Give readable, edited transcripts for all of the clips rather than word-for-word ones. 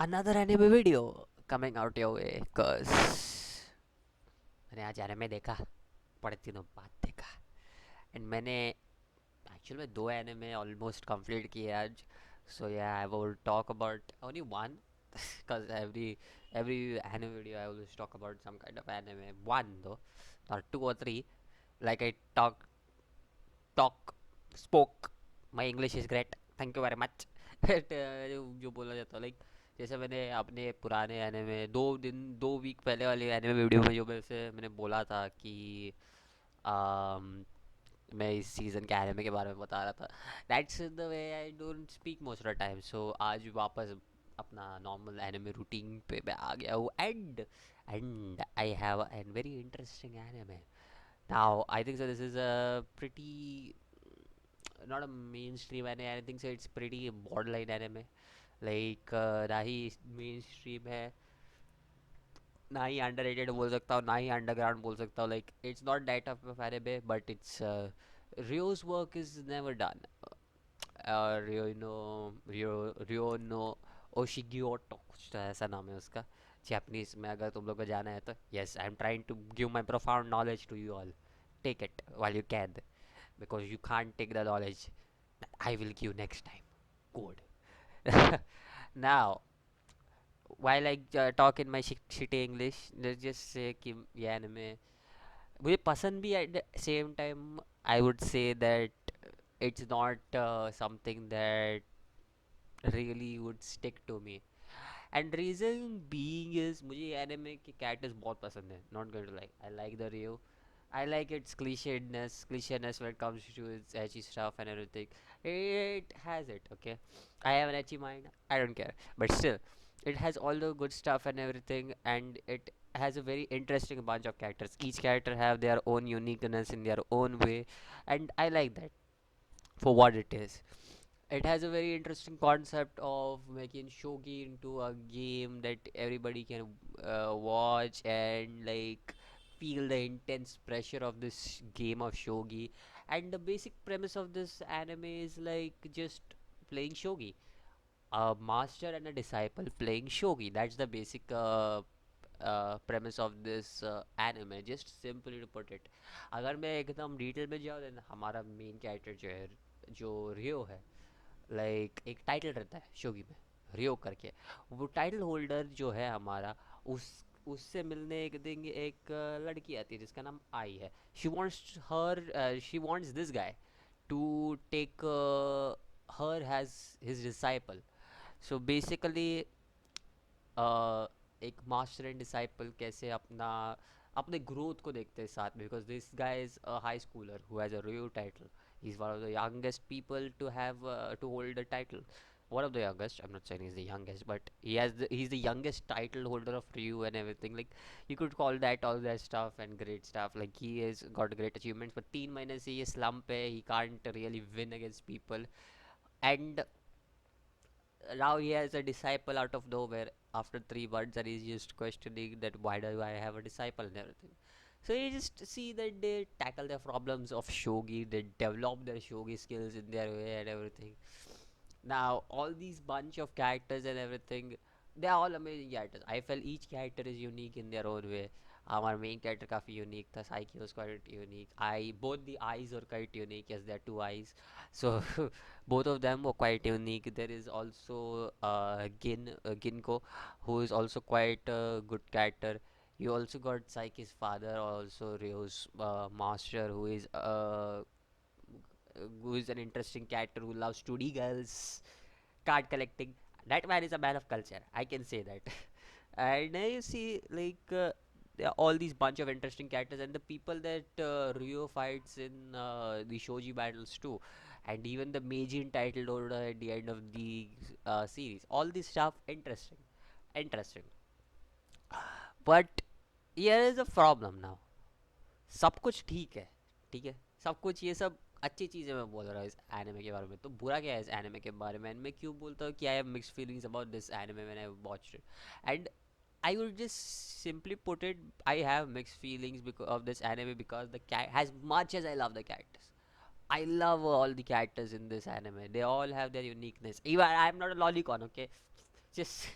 another anime video coming out your way cause मैंने आज anime देखा बड़े दिनों बाद देखा एंड मैंने एक्चुअल में दो एनिमे ऑलमोस्ट कंप्लीट किए आज सो या I will talk about only one cause every anime video I always talk about some kind of anime one though not two or three like I talk spoke my English is great thank you very much but जो बोला जाता है like जैसे मैंने अपने पुराने anime 2 week पहले वाले एनिमे वीडियो में जो मैंने बोला था कि um, मैं इस सीज़न के एनिमे के बारे में बता रहा था that's the way I don't speak most of the time so आज वापस अपना नॉर्मल एनिमे रूटीन पे मैं आ गया हूँ and I have an very interesting anime now I think so this is a pretty not a mainstream anime I think so it's pretty borderline anime like ना ही mainstream है ना ही underrated बोल सकता हूँ ना ही अंडरग्राउंड बोल सकता हूँ like it's not that of anime but it's Ryo's work is never done Ryo no Oshigioto कुछ तो ऐसा नाम है उसका जापानीज में अगर तुम लोग को जाना है तो yes I am trying to give my profound knowledge to you all take it while you can because you can't take the knowledge that I will give next time. Good. Now, while I talk in my shitty English, let's just say कि ये anime मुझे पसंद भी at the same time I would say that it's not something that really would stick to me. And reason being is मुझे anime के characters बहुत पसंद है. Not going to lie. I like the Ryu. I like its clichéness when it comes to its edgy stuff and everything. It has it, okay. I have an edgy mind. I don't care, but still, it has all the good stuff and everything, and it has a very interesting bunch of characters. Each character have their own uniqueness in their own way, and I like that for what it is. It has a very interesting concept of making shogi into a game that everybody can watch and like feel the intense pressure of this game of shogi. And the basic premise of this anime is like just playing shogi, a master and a disciple playing shogi. That's the basic premise of this anime, just simply to put it. अगर मैं एकदम detail में जाऊँ then हमारा main character जो है, जो रियो है, लाइक एक टाइटल रहता है शोगी में, रियो करके. वो टाइटल होल्डर जो है हमारा, उससे मिलने एक दिन एक लड़की आती है जिसका नाम आई है. She wants this guy to take her has his disciple. So basically एक मास्टर एंड डिसाइपल कैसे अपने ग्रोथ को देखते हैं साथ में, because this guy is a high schooler who has a Ryuo title. He's one of the youngest people to have to hold the title. One of the youngest. I'm not saying he's the youngest, but he's the youngest title holder of Ryu and everything. Like you could call that all that stuff and great stuff. Like he has got great achievements, but 3 महीने से ये slump है. He can't really win against people, and now he has a disciple out of nowhere after 3 months, and he's just questioning that why do I have a disciple and everything. So you just see that they tackle their problems of shogi, they develop their shogi skills in their way and everything. Now all these bunch of characters and everything, they are all amazing characters. I felt each character is unique in their own way. Our main character काफी unique था. Saiki was quite unique. I both the eyes were quite unique. Yes, there are two eyes, so both of them were quite unique. There is also Ginko, who is also quite a good character. You also got Saiki's father, also Ryo's master, who is an interesting character who loves 2D girls, card collecting. That man is a man of culture. I can say that. And you see, like, there are all these bunch of interesting characters and the people that Ryo fights in the shoji battles too, and even the Meijin title holder at the end of the series. All this stuff interesting. But here is a problem now. सब कुछ ठीक है, ठीक है, सब कुछ ये सब अच्छी चीज़ें मैं बोल रहा हूँ इस एनिमे के बारे में. तो बुरा क्या है इस एनिमे के बारे में, मैं क्यों बोलता हूँ कि I have mixed feelings about this anime when I watched it. And I would just simply put it, I have mixed feelings because of this anime, because as much as I love the characters, I love all the characters in this anime. They all have their uniqueness. Even I'm not a lolicon, okay? Just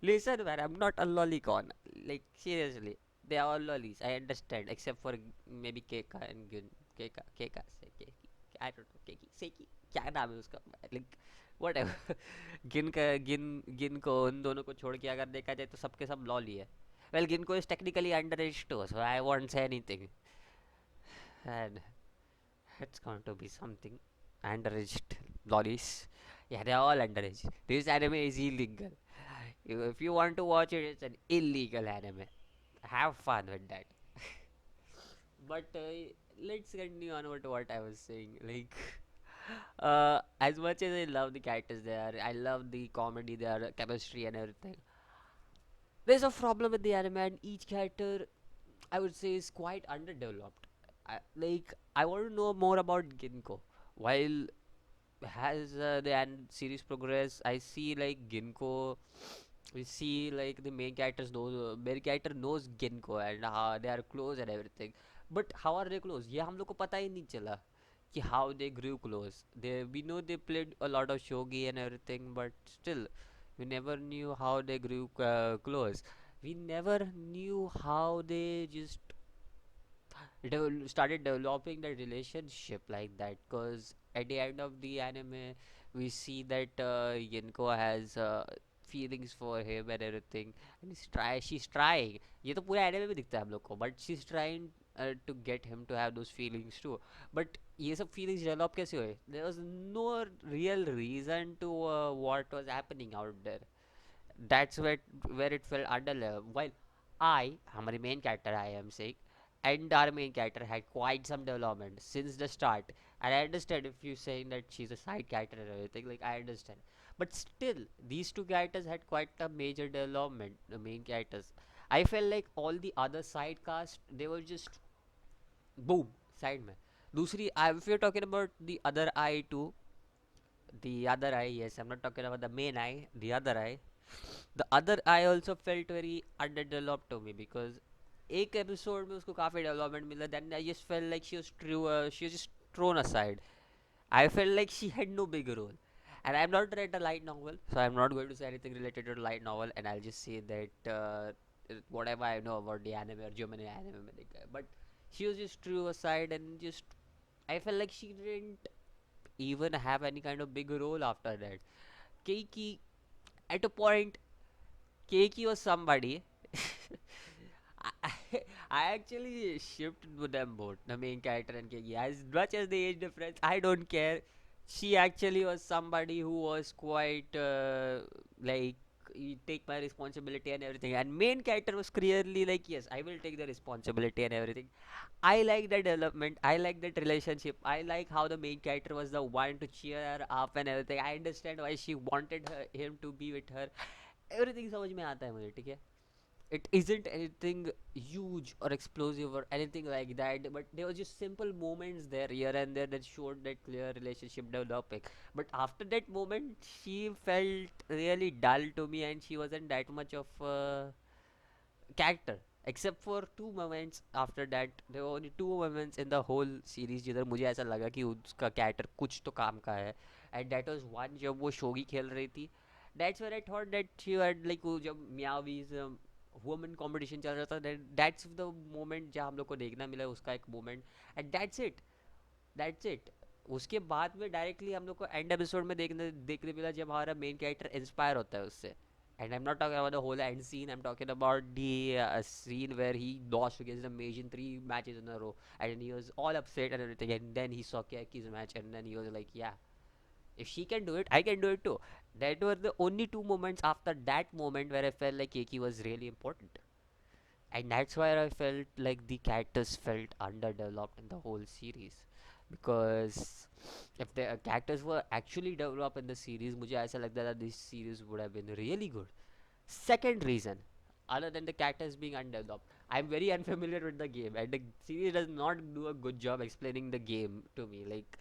Listen, man, I'm not a lolicon. Like, seriously. They are all lollies. I understand. Except for maybe Keka and Gun. Keka, Seki. I don't know. Keki. Seki. क्या नाम है उसका? Like, whatever. गिन को उन दोनों को छोड़ के अगर देखा जाए तो सबके सब लॉली है. Well, Ginko is technically underage too, so I won't say anything. And it's going to be something. Underage lollies. Yeah, they're all underage. This anime is illegal. If you want to watch it, it's an illegal anime. Have fun with that. But let's continue on with what I was saying. Like, as much as I love the characters there, I love the comedy there, chemistry and everything. There's a problem with the anime, and each character I would say is quite underdeveloped. I want to know more about Ginko. While as series progress, I see like Ginko. We see like the main character knows Ginko and how they are close and everything. But how are they close? ये हम लोग को पता ही नहीं चला कि how they grew close. We know they played a lot of shogi and everything, but still we never knew how they grew close. We never knew how they just started developing the relationship like that. Because at the end of the anime we see that Yinko has feelings for him and everything, and she's trying. ये तो पूरे anime में दिखता है हम लोग को, but she's trying to get him to have those feelings too. But ये सब feelings develop कैसे हुए? There was no real reason to what was happening out there. That's where it fell under level. While हमारे main character I am saying, and our main character had quite some development since the start. And I understand if you're saying that she's a side character and everything, like I understand. But still, these two characters had quite a major development, the main characters. I felt like all the other side cast, they were just boom, side में. दूसरी, if you're talking about the other eye too, the other eye, yes, I'm not talking about the main eye, the other I also felt very underdeveloped to me because एक episode में उसको काफी development मिला. Then I just fell like she was just thrown aside. I felt like she had no big role. And I'm not read a light novel, so I'm not going to say anything related to the light novel, and I'll just say that whatever I know about the anime or German anime में देखा है. But she was just threw aside, and just I felt like she didn't even have any kind of big role after that. Keiki, at a point, Keiki was somebody. I, I actually shipped with them both, the main character and Keiki. As much as the age difference, I don't care. She actually was somebody who was quite like, you take my responsibility and everything. And main character was clearly like, yes, I will take the responsibility and everything. I like the development. I like that relationship. I like how the main character was the one to cheer her up and everything. I understand why she wanted him to be with her. Everything समझ में आता है मुझे, ठीक है. It isn't anything huge or explosive or anything like that, but there was just simple moments there here and there that showed that clear relationship developing. But after that moment, she felt really dull to me, and she wasn't that much of a character. Except for two moments after that, there were only two moments in the whole series जिधर मुझे ऐसा लगा कि उसका character कुछ तो काम का है. And that was one जब वो shogi खेल रही थी. That's where I thought that she had like वो जब Miyavi's वुमेन कंपटीशन चल रहा था, दैट्स द मोमेंट जहाँ हम लोग को देखना मिला उसका एक मोमेंट. And that's it. उसके बाद में डायरेक्टली हम लोग को एंड एपिसोड में देखने मिला जब हमारा मेन कैरेक्टर इंस्पायर होता है उससे. And I'm not talking about the whole end scene. I'm talking about the scene where he lost against the Mage in 3 matches in a row, and he was all upset and everything. And then he saw Keki's match, and then he was like, "Yeah, if she can do it, I can do it too." That were the only two moments after that moment where I felt like Keki was really important. And that's why I felt like the characters felt underdeveloped in the whole series. Because if the characters were actually developed in the series, मुझे ऐसा लगता था this series would have been really good. Second reason, other than the characters being undeveloped, I'm very unfamiliar with the game, and the series does not do a good job explaining the game to me. Like,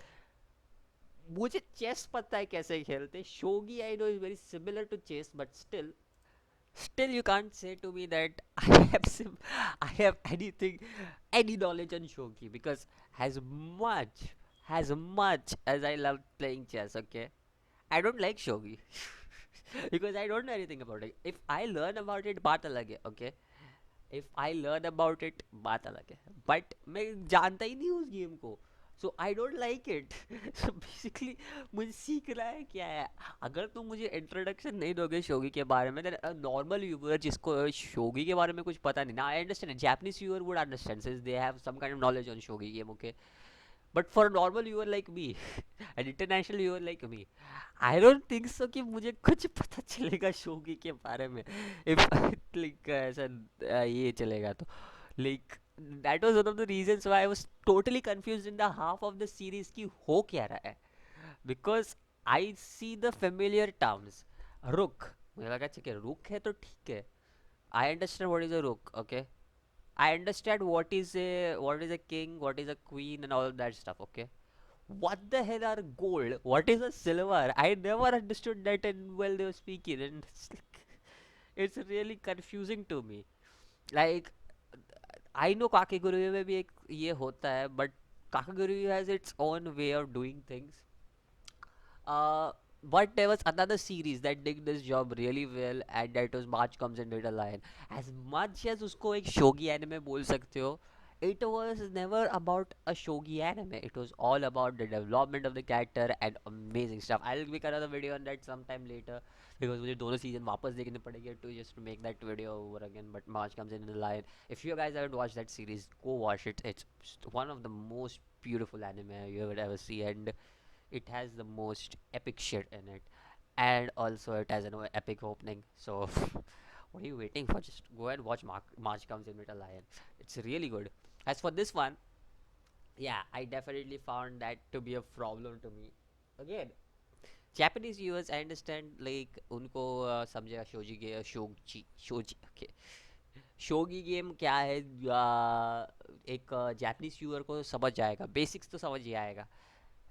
मुझे chess पता है कैसे खेलते. Shogi I know is very similar to chess, but still you can't say to me that I have any knowledge on shogi. Because as much as I love playing chess, okay, I don't like shogi. because I don't know anything about it. If I learn about it, बात अलग है, okay? If I learn about it, बात अलग है. But मैं जानता ही नहीं उस गेम को. So I don't like it. So basically मुझे सीखना है क्या है. अगर तुम मुझे इंट्रोडक्शन नहीं दोगे शोगी के बारे में, then a normal viewer जिसको शोगी के बारे में कुछ पता नहीं ना, I understand. A Japanese viewer would understand since they have some kind of knowledge on shogi game, okay? But for a normal viewer like me, an international viewer like me, I don't think so कि मुझे कुछ पता चलेगा शोगी के बारे में. If like ऐसा ये चलेगा तो like that was one of the reasons why I was totally confused in the half of the series कि हो क्या रहा है. Because I see the familiar terms. रुक, मुझे लगा ठीक है रुक है तो ठीक है. I understand what is a rook, okay? I understand what is a king, what is a queen, and all of that stuff. Okay, what the hell are gold? What is a silver? I never understood that in while they were speaking, and it's really confusing to me. Like I know Kakegurui में भी एक ये होता है, but Kakegurui has its own way of doing things. Uh, but there was another series that did this job really well, and that was March Comes in Little Lion. As much as उसको एक shogi anime बोल सकते हो, it was never about a shogi anime. It was all about the development of the character and amazing stuff. I'll make another video on that sometime later because मुझे दोनों season वापस देखने पड़ेंगे to just to make that video over again. But March Comes in the Lion. If you guys haven't watched that series, go watch it. It's one of the most beautiful anime you would ever see, and it has the most epic shit in it, and also it has an epic opening. So what are you waiting for? Just go and watch March Comes in with a Lion. It's really good. As for this one, yeah, I definitely found that to be a problem to me. Again, Japanese viewers, I understand, like उनको समझेगा शोजी के शोजी okay, शोगी game क्या है. एक Japanese viewer को समझ जाएगा, basics तो समझ ही आएगा.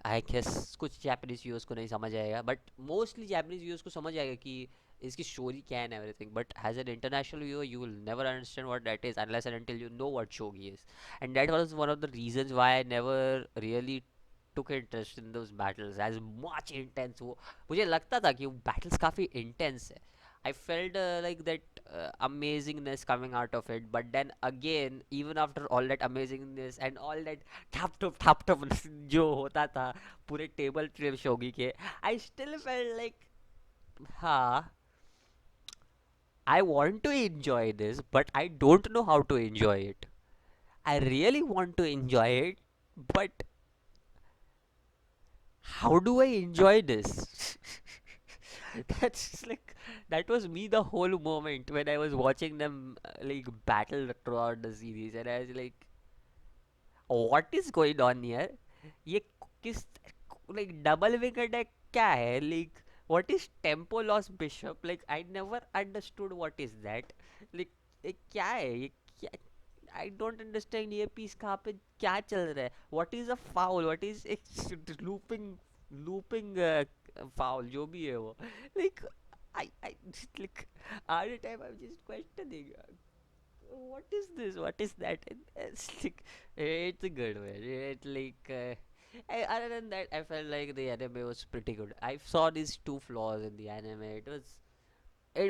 आई गेस कुछ जापानीज व्यूअर्स को नहीं समझ आएगा, बट मोस्टली जापानीज व्यूअर्स को समझ आएगा कि इसकी स्टोरी क्या है and everything. But as an international viewer you will never understand what that is unless and until you know what shogi is. And that was one of the reasons why I never really took interest in those battles as much intense. वो मुझे लगता था कि वो battles काफ़ी intense है. I felt like that amazingness coming out of it, but then again, even after all that amazingness and all that थप थप जो होता था पूरे टेबल पे शोगी के, I still felt like हाँ, I want to enjoy this, but I don't know how to enjoy it. I really want to enjoy it, but how do I enjoy this? That's like that was me the whole moment when I was watching them like battle throughout the series, and I was like, what is going on here? ये किस like double wing attack क्या है? Like what is tempo loss bishop? Like I never understood what is that. Like ये क्या है? ये क्या? I don't understand ये piece कहाँ पे क्या चल रहा है? What is a foul? What is looping foul जो भी है वो? Like I like all the time I'm just questioning. What is this? What is that? And it's like it's a good one. It like other than that, I felt like the anime was pretty good. I saw these two flaws in the anime. It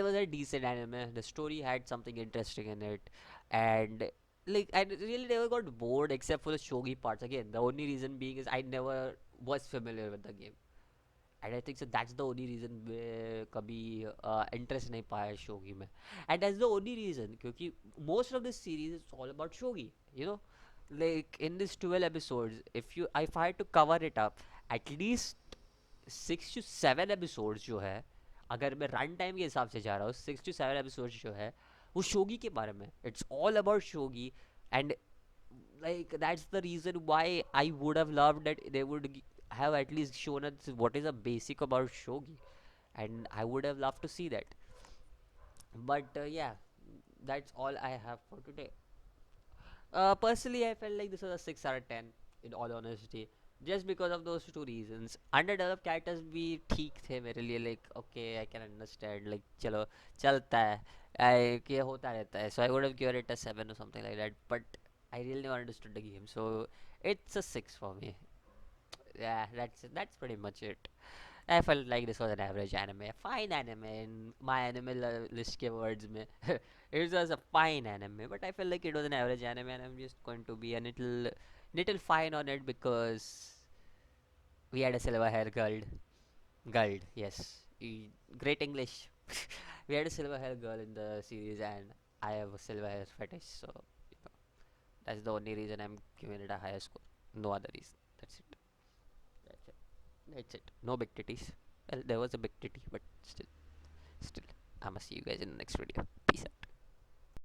was a decent anime. The story had something interesting in it, and like I really never got bored except for the shogi parts. Again, the only reason being is I never was familiar with the game, and I think so that's the only reason कभी interest नहीं पाया shogi में. And that's the only reason क्योंकि most of this series is all about shogi, you know. Like in this 12 episodes, if I had to cover it up, at least 6 to 7 episodes जो है, अगर मैं run time के हिसाब से जा रहा हूँ, 6 to 7 episodes जो है वो शोगी के बारे में. It's all about shogi, and like that's the reason why I would have loved that they would have at least shown us what is a basic about shogi, and I would have loved to see that. But yeah, that's all I have for today. Personally, I felt like this was a 6 out of 10 in all honesty, just because of those two reasons. Underdeveloped characters भी ठीक थे मेरे लिए, like okay, I can understand, like चलो चलता है, ये होता रहता है. So I would have given it a 7 or something like that. But I really never understood the game, so it's a 6 for me. Yeah, that's pretty much it. I felt like this was an average anime, a fine anime in my anime list के words में. It was a fine anime, but I felt like it was an average anime, and I'm just going to be a little fine on it because we had a silver hair girl. Girl, yes. Great English. We had a silver hair girl in the series, and I have a silver hair fetish, so you know, that's the only reason I'm giving it a higher score. No other reason. That's it. That's it. That's it. No big titties. Well, there was a big titty, but still. I'ma see you guys in the next video. Peace out.